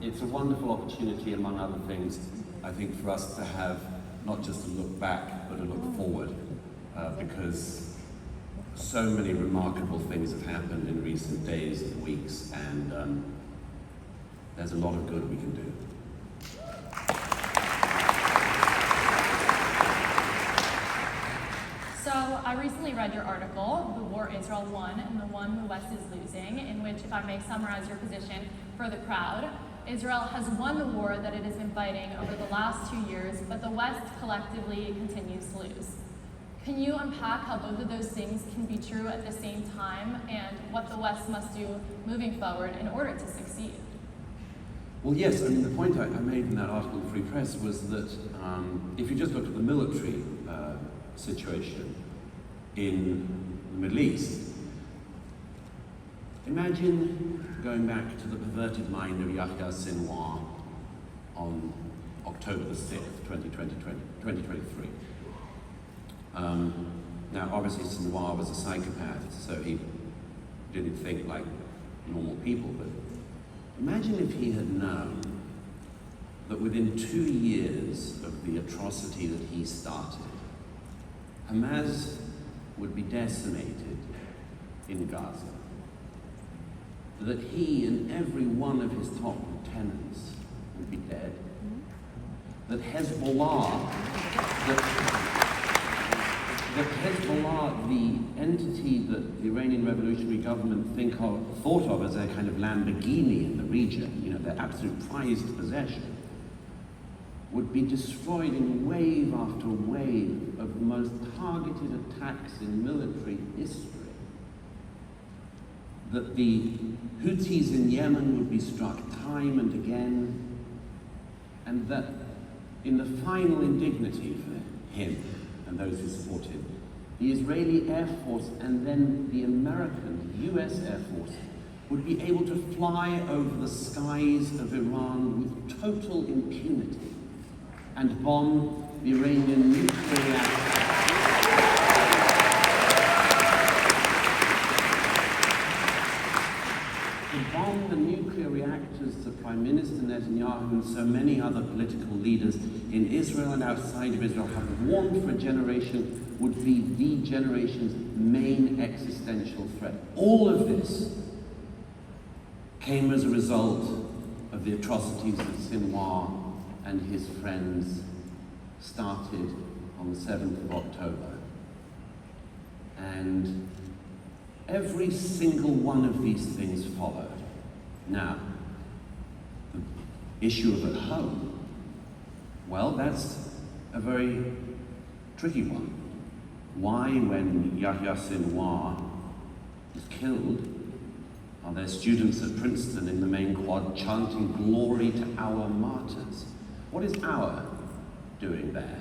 It's a wonderful opportunity, among other things, I think, for us to have not just a look back, but a look forward, because so many remarkable things have happened in recent days and weeks, and there's a lot of good we can do. So I recently read your article, The War Israel Won and the One the West is Losing, in which, if I may summarize your position for the crowd, Israel has won the war that it has been fighting over the last 2 years, but the West collectively continues to lose. Can you unpack how both of those things can be true at the same time, and what the West must do moving forward in order to succeed? Well, yes, I mean, the point I made in that article in Free Press was that if you just look at the military situation in the Middle East, imagine going back to the perverted mind of Yahya Sinwar on October the 6th, 2023. Now, obviously, Sinwar was a psychopath, so he didn't think like normal people, but imagine if he had known that within 2 years of the atrocity that he started, Hamas would be decimated in Gaza, that he and every one of his top lieutenants would be dead, that Hezbollah, the entity that the Iranian revolutionary government thought of as a kind of Lamborghini in the region, you know, their absolute prized possession, would be destroyed in wave after wave of the most targeted attacks in military history. That the Houthis in Yemen would be struck time and again, and that in the final indignity for him and those who support him, the Israeli Air Force and then the American US Air Force would be able to fly over the skies of Iran with total impunity and bomb the Iranian nuclear reactor. To bomb the nuclear reactors that Prime Minister Netanyahu and so many other political leaders in Israel and outside of Israel have warned for a generation would be the generation's main existential threat. All of this came as a result of the atrocities that Sinwar and his friends started on the 7th of October. And every single one of these things followed. Now, the issue of at home, well, that's a very tricky one. Why, when Yahya Sinwar was killed, are there students at Princeton in the main quad chanting glory to our martyrs? What is our doing there?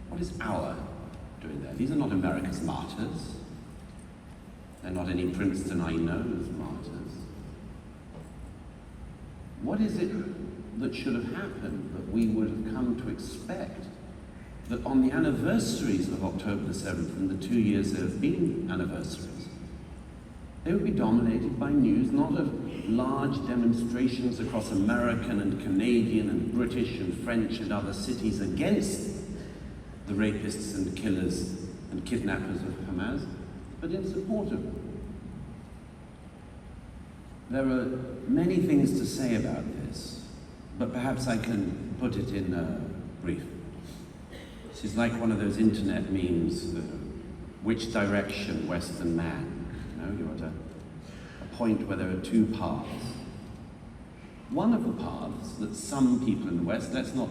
What is our doing there? These are not America's martyrs. They're not any Princeton I know as martyrs. What is it that should have happened that we would have come to expect that on the anniversaries of October the 7th and the 2 years there have been anniversaries, they would be dominated by news not of large demonstrations across American and Canadian and British and French and other cities against the rapists and killers and kidnappers of Hamas, but in support of them. There are many things to say about this, but perhaps I can put it in brief. This is like one of those internet memes, which direction, Western man? You know, you're at a point where there are two paths. One of the paths that some people in the West, let's not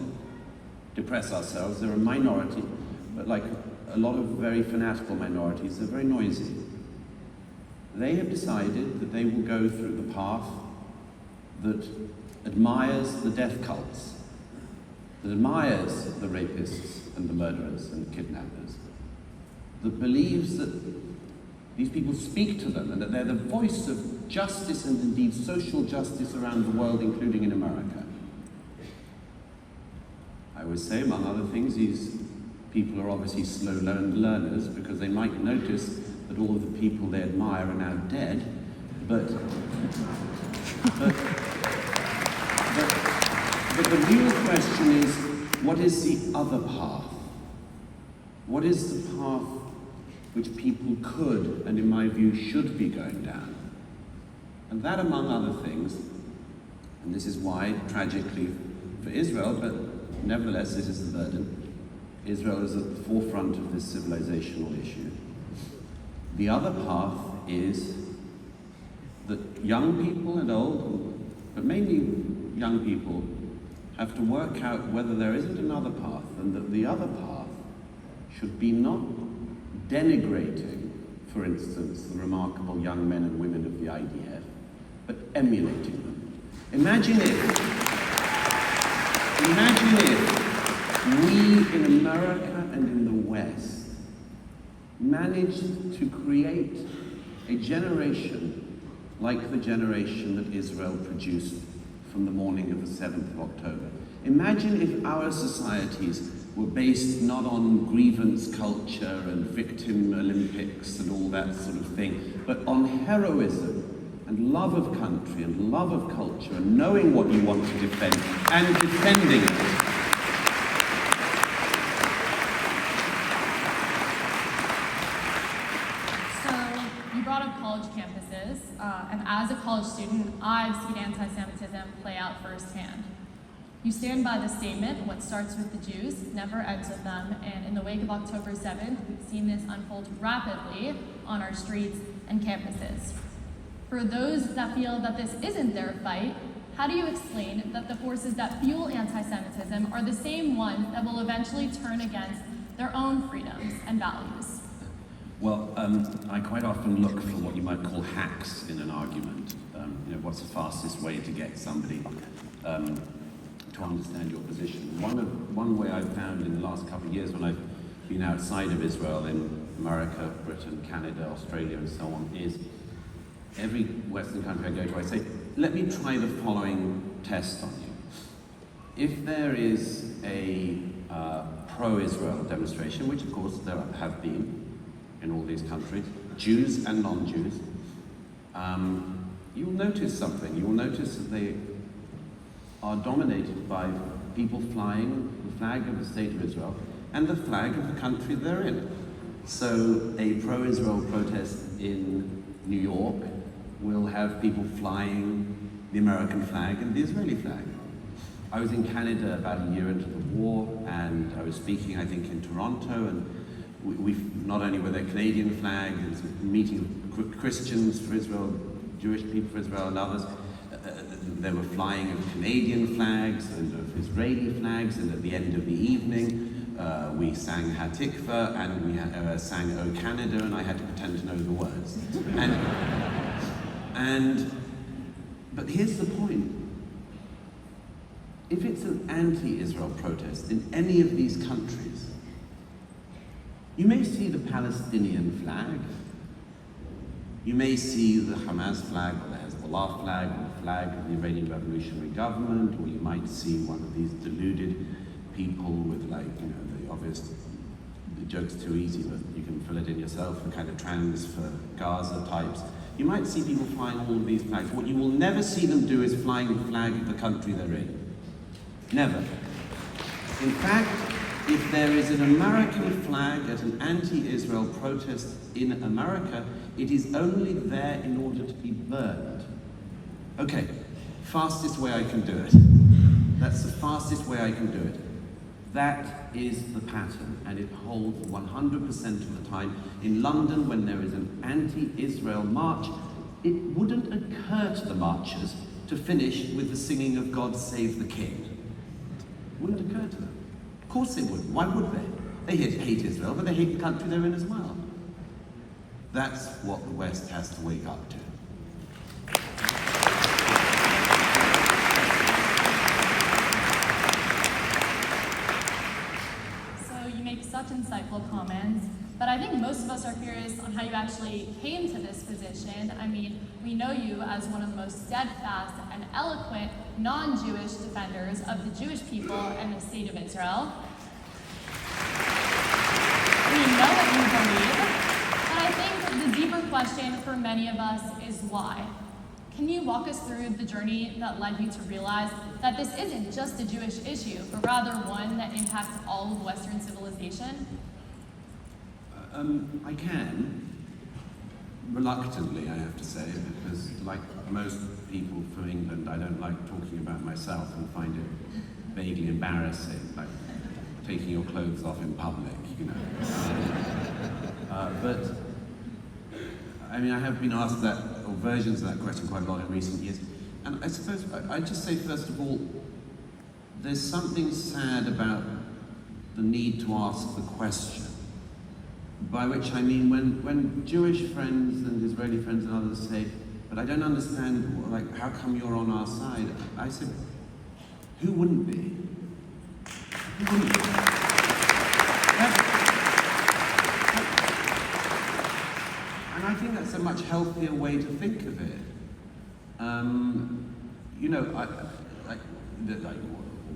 depress ourselves, they're a minority, but like a lot of very fanatical minorities, they're very noisy. They have decided that they will go through the path that admires the death cults, that admires the rapists and the murderers and kidnappers, that believes that these people speak to them and that they're the voice of justice and indeed social justice around the world, including in America. I would say, among other things, these people are obviously slow learners because they might notice that all of the people they admire are now dead, but But the real question is, what is the other path? What is the path which people could, and in my view, should be going down? And that, among other things, and this is why, tragically for Israel, but nevertheless this is the burden, Israel is at the forefront of this civilizational issue. The other path is that young people and old, but mainly young people, have to work out whether there isn't another path, and that the other path should be not denigrating, for instance, the remarkable young men and women of the IDF, but emulating them. Imagine if we in America and in the West managed to create a generation like the generation that Israel produced from the morning of the 7th of October. Imagine if our societies were based not on grievance culture and victim Olympics and all that sort of thing, but on heroism and love of country and love of culture and knowing what you want to defend and defending it. And as a college student, I've seen anti-Semitism play out firsthand. You stand by the statement, what starts with the Jews never ends with them, and in the wake of October 7th, we've seen this unfold rapidly on our streets and campuses. For those that feel that this isn't their fight, how do you explain that the forces that fuel anti-Semitism are the same ones that will eventually turn against their own freedoms and values? Well, I quite often look for what you might call hacks in an argument. What's the fastest way to get somebody to understand your position? One way I've found in the last couple of years when I've been outside of Israel, in America, Britain, Canada, Australia, and so on, is every Western country I go to, I say, let me try the following test on you. If there is a pro-Israel demonstration, which of course there have been, in all these countries, Jews and non-Jews, you'll notice something. You'll notice that they are dominated by people flying the flag of the State of Israel and the flag of the country they're in. So a pro-Israel protest in New York will have people flying the American flag and the Israeli flag. I was in Canada about a year into the war, and I was speaking, I think, in Toronto, and we not only were there Canadian flags, there was a meeting of Christians for Israel, Jewish people for Israel, and others. They were flying of Canadian flags and of Israeli flags, and at the end of the evening, we sang Hatikva and we sang O Canada, and I had to pretend to know the words. But here's the point. If it's an anti-Israel protest in any of these countries, you may see the Palestinian flag, you may see the Hamas flag, or the Hezbollah flag, or the flag of the Iranian Revolutionary Government, or you might see one of these deluded people with, like, the obvious, the joke's too easy, but you can fill it in yourself, the kind of trans for Gaza types. You might see people flying all of these flags. What you will never see them do is flying the flag of the country they're in. Never. In fact, if there is an American flag at an anti-Israel protest in America, it is only there in order to be burned. Okay, fastest way I can do it. That's the fastest way I can do it. That is the pattern, and it holds 100% of the time. In London, when there is an anti-Israel march, it wouldn't occur to the marchers to finish with the singing of God Save the King. It wouldn't occur to them. Of course they wouldn't. Why would they? They hate Israel, but they hate the country they're in as well. That's what the West has to wake up to. So you make such insightful comments, but I think most of us are curious on how you actually came to this position. I mean, we know you as one of the most steadfast and eloquent non-Jewish defenders of the Jewish people and the state of Israel. We know what you believe, but I think the deeper question for many of us is why. Can you walk us through the journey that led you to realize that this isn't just a Jewish issue, but rather one that impacts all of Western civilization? I can. Reluctantly, I have to say, because like most people from England, I don't like talking about myself and find it vaguely embarrassing, like taking your clothes off in public, you know. But, I mean, I have been asked that, or versions of that question quite a lot in recent years. And I suppose, I'd just say, first of all, there's something sad about the need to ask the question. By which I mean, when Jewish friends and Israeli friends and others say, but I don't understand, like, how come you're on our side? I said, who wouldn't be? Who wouldn't be? And I think that's a much healthier way to think of it. You know,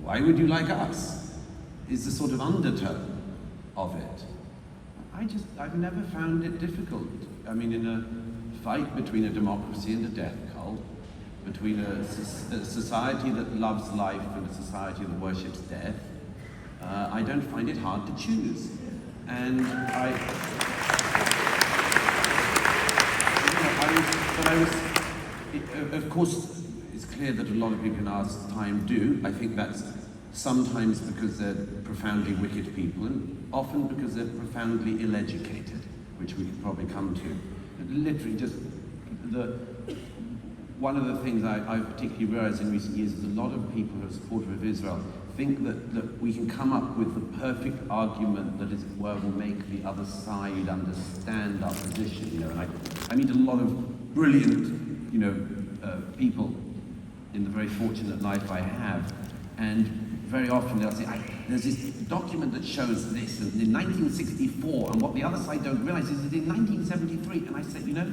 why would you like us? Is the sort of undertone of it. I've never found it difficult. I mean, in a fight between a democracy and a death cult, between a society that loves life and a society that worships death, I don't find it hard to choose. And of course, it's clear that a lot of people in our time do. I think that's sometimes because they're profoundly wicked people, and often because they're profoundly ill-educated, which we could probably come to. Literally, just one of the things I've particularly realized in recent years is a lot of people who are supportive of Israel think that we can come up with the perfect argument that, as it were, will make the other side understand our position. You know, and I meet a lot of brilliant, you know, people in the very fortunate life I have, and very often they'll say, there's this document that shows this, and in 1964, and what the other side don't realize is that in 1973, and I say, you know,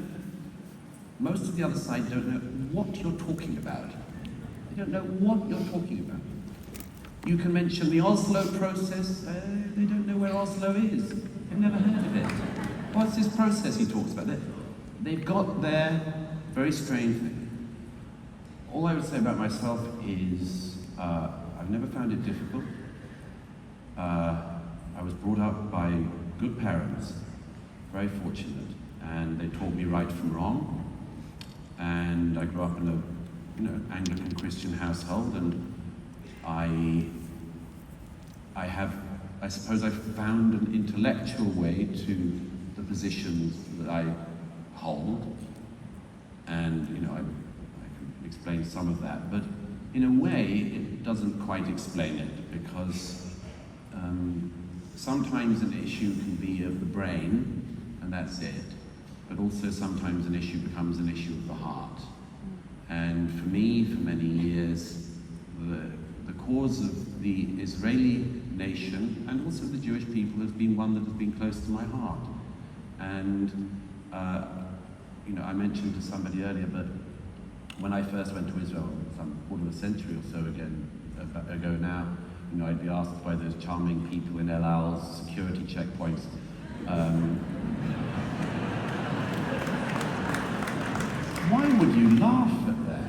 most of the other side don't know what you're talking about. They don't know what you're talking about. You can mention the Oslo process, they don't know where Oslo is. They've never heard of it. What's this process he talks about? They've got their very strange thing. All I would say about myself is, I've never found it difficult. I was brought up by good parents, very fortunate, and they taught me right from wrong. And I grew up in a, you know, Anglican Christian household, and I suppose I've found an intellectual way to the positions that I hold, and you know, I can explain some of that, but in a way it doesn't quite explain it, because sometimes an issue can be of the brain, and that's it, but also sometimes an issue becomes an issue of the heart. And for me, for many years, the cause of the Israeli nation and also the Jewish people has been one that has been close to my heart. And you know, I mentioned to somebody earlier, but when I first went to Israel, some quarter of a century or so ago now, you know, I'd be asked by those charming people in El Al's security checkpoints, why would you laugh at that?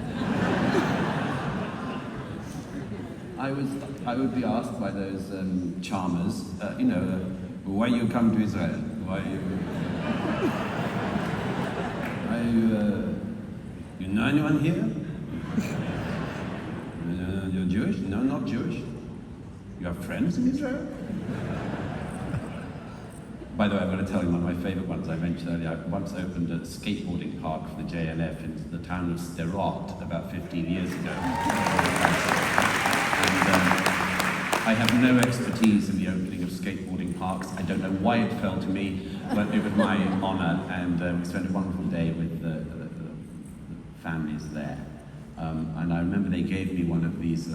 I would be asked by those charmers, you know, why you come to Israel? Why you know anyone here? You're Jewish? No, not Jewish. You have friends in Israel? By the way, I'm going to tell you one of my favorite ones I mentioned earlier. I once opened a skateboarding park for the JNF in the town of Sderot about 15 years ago. I have no expertise in the opening of skateboarding parks. I don't know why it fell to me, but it was my honor, and we spent a wonderful day with the families there. And I remember they gave me one of these,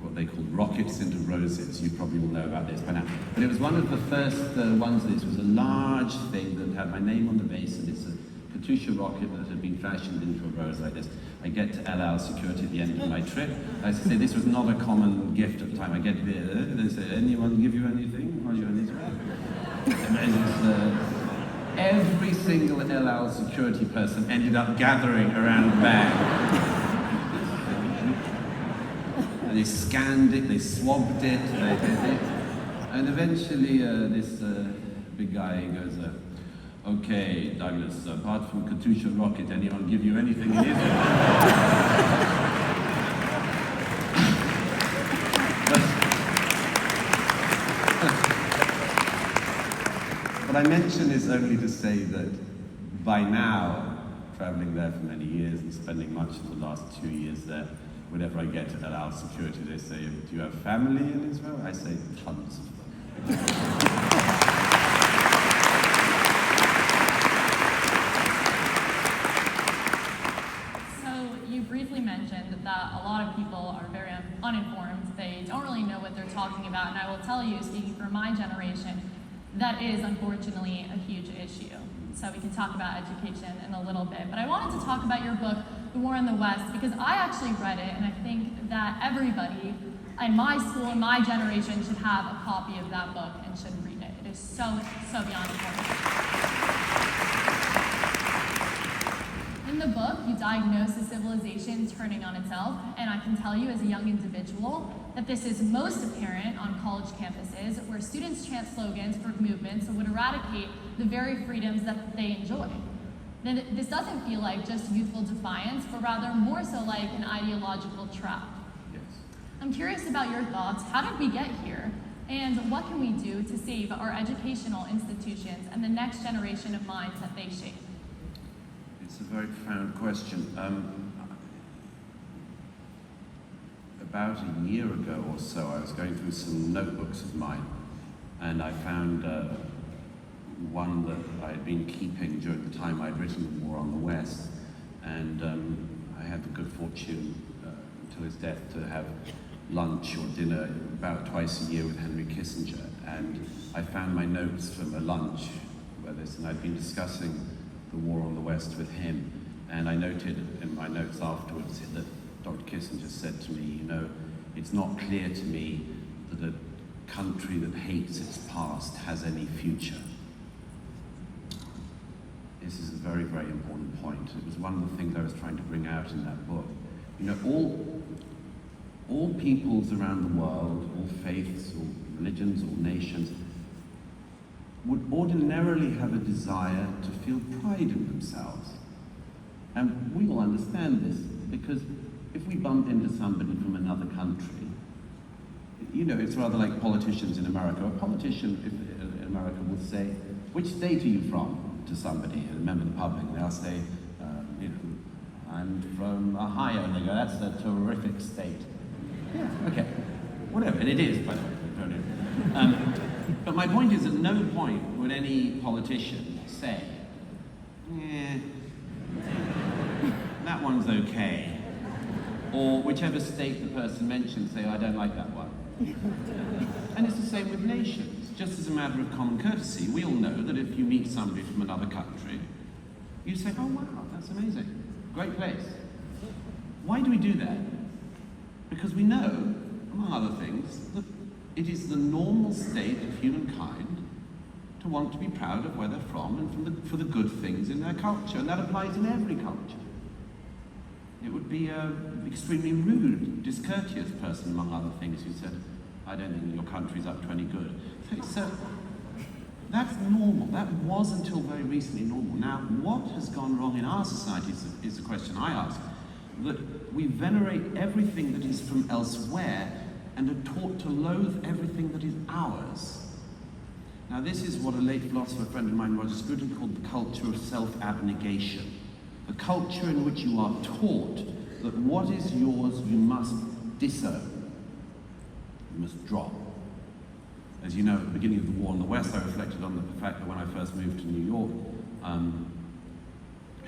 what they called rockets into roses. You probably all know about this by now. But it was one of the first ones. This was a large thing that had my name on the base, and it's a Katusha rocket that had been fashioned into a rose like this. I get to El Al security at the end of my trip. I say this was not a common gift at the time. I get there, they say, anyone give you anything while you're in Israel? Every single El Al security person ended up gathering around the bag. And they scanned it, they swabbed it, they did it. And eventually this big guy goes, okay, Douglas, apart from Katusha rocket, anyone give you anything in Israel? But I mention this only to say that by now, traveling there for many years and spending much of the last 2 years there, whenever I get to El Al security, they say, do you have family in Israel? I say, tons of them. Briefly mentioned that a lot of people are very uninformed. They don't really know what they're talking about, and I will tell you, speaking for my generation, that is unfortunately a huge issue. So we can talk about education in a little bit, but I wanted to talk about your book, The War in the West, because I actually read it, and I think that everybody in my school, in my generation, should have a copy of that book and should read it. It is so beyond important. In the book, you diagnose a civilization turning on itself, and I can tell you as a young individual that this is most apparent on college campuses where students chant slogans for movements that would eradicate the very freedoms that they enjoy. Then this doesn't feel like just youthful defiance, but rather more so like an ideological trap. Yes. I'm curious about your thoughts. How did we get here? And what can we do to save our educational institutions and the next generation of minds that they shape? It's a very profound question. About a year ago or so, I was going through some notebooks of mine, and I found one that I had been keeping during the time I'd written The War on the West, and I had the good fortune until his death to have lunch or dinner about twice a year with Henry Kissinger, and I found my notes from a lunch where this, and I'd been discussing the War on the West with him, and I noted in my notes afterwards that Dr. Kissinger said to me, you know, it's not clear to me that a country that hates its past has any future. This is a very, very important point. It was one of the things I was trying to bring out in that book. You know, all peoples around the world, all faiths, all religions, all nations, would ordinarily have a desire to feel pride in themselves. And we all understand this, because if we bump into somebody from another country, you know, it's rather like politicians in America. A politician in America will say, which state are you from, to somebody, a member of the public, and they'll say, you know, I'm from Ohio, and they go, that's a terrific state. Yeah, okay, whatever, and it is, by the way. But my point is, at no point would any politician say, that one's okay. Or whichever state the person mentions, say, I don't like that one. And it's the same with nations. Just as a matter of common courtesy, we all know that if you meet somebody from another country, you say, oh wow, that's amazing. Great place. Why do we do that? Because we know, among other things, that it is the normal state of humankind to want to be proud of where they're from and for the good things in their culture, and that applies in every culture. It would be an extremely rude, discourteous person, among other things, who said, I don't think your country's up to any good. So that's normal. That was until very recently normal. Now, what has gone wrong in our society is the question I ask. That we venerate everything that is from elsewhere and are taught to loathe everything that is ours. Now, this is what a late philosopher friend of mine, Roger Scruton, called the culture of self-abnegation. A culture in which you are taught that what is yours you must disown, you must drop. As you know, at the beginning of the War in the West, I reflected on the fact that when I first moved to New York,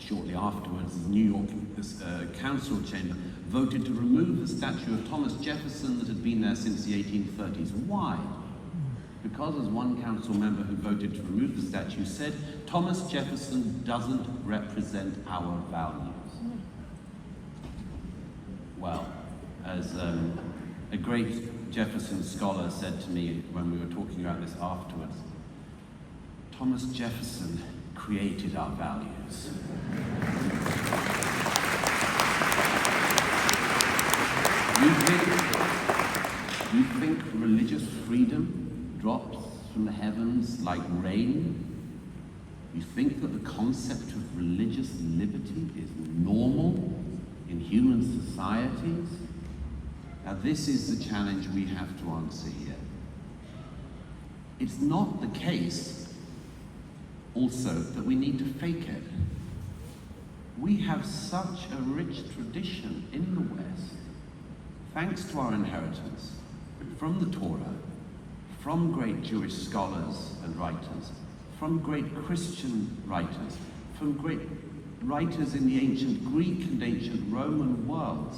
shortly afterwards, the New York Council Chamber voted to remove the statue of Thomas Jefferson that had been there since the 1830s. Why? Because, as one council member who voted to remove the statue said, Thomas Jefferson doesn't represent our values. Well, as a great Jefferson scholar said to me when we were talking about this afterwards, Thomas Jefferson created our values. You think religious freedom drops from the heavens like rain? You think that the concept of religious liberty is normal in human societies? Now this is the challenge we have to answer here. It's not the case also that we need to fake it. We have such a rich tradition in the West, thanks to our inheritance from the Torah, from great Jewish scholars and writers, from great Christian writers, from great writers in the ancient Greek and ancient Roman worlds.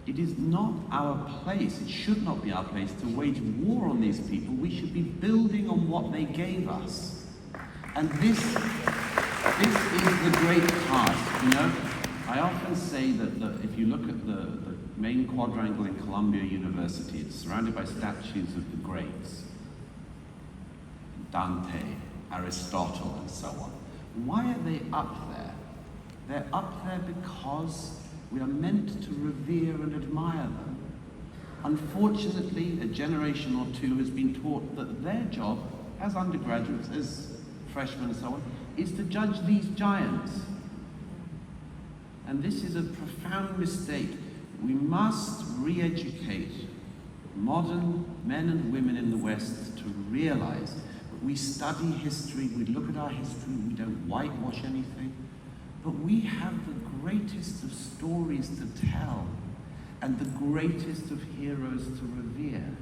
It is not our place, it should not be our place to wage war on these people. We should be building on what they gave us. And this is the great task, you know? I often say that if you look at the main quadrangle in Columbia University, it's surrounded by statues of the greats. Dante, Aristotle, and so on. Why are they up there? They're up there because we are meant to revere and admire them. Unfortunately, a generation or two has been taught that their job, as undergraduates, as freshmen and so on, is to judge these giants. And this is a profound mistake. We must re-educate modern men and women in the West to realize that we study history, we look at our history, we don't whitewash anything, but we have the greatest of stories to tell and the greatest of heroes to revere.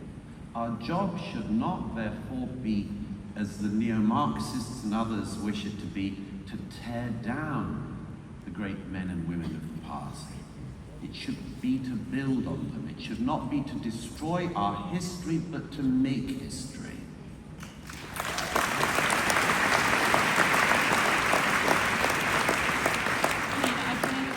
Our job should not therefore be, as the neo-Marxists and others wish it to be, to tear down the great men and women of the past. It should be to build on them. It should not be to destroy our history, but to make history.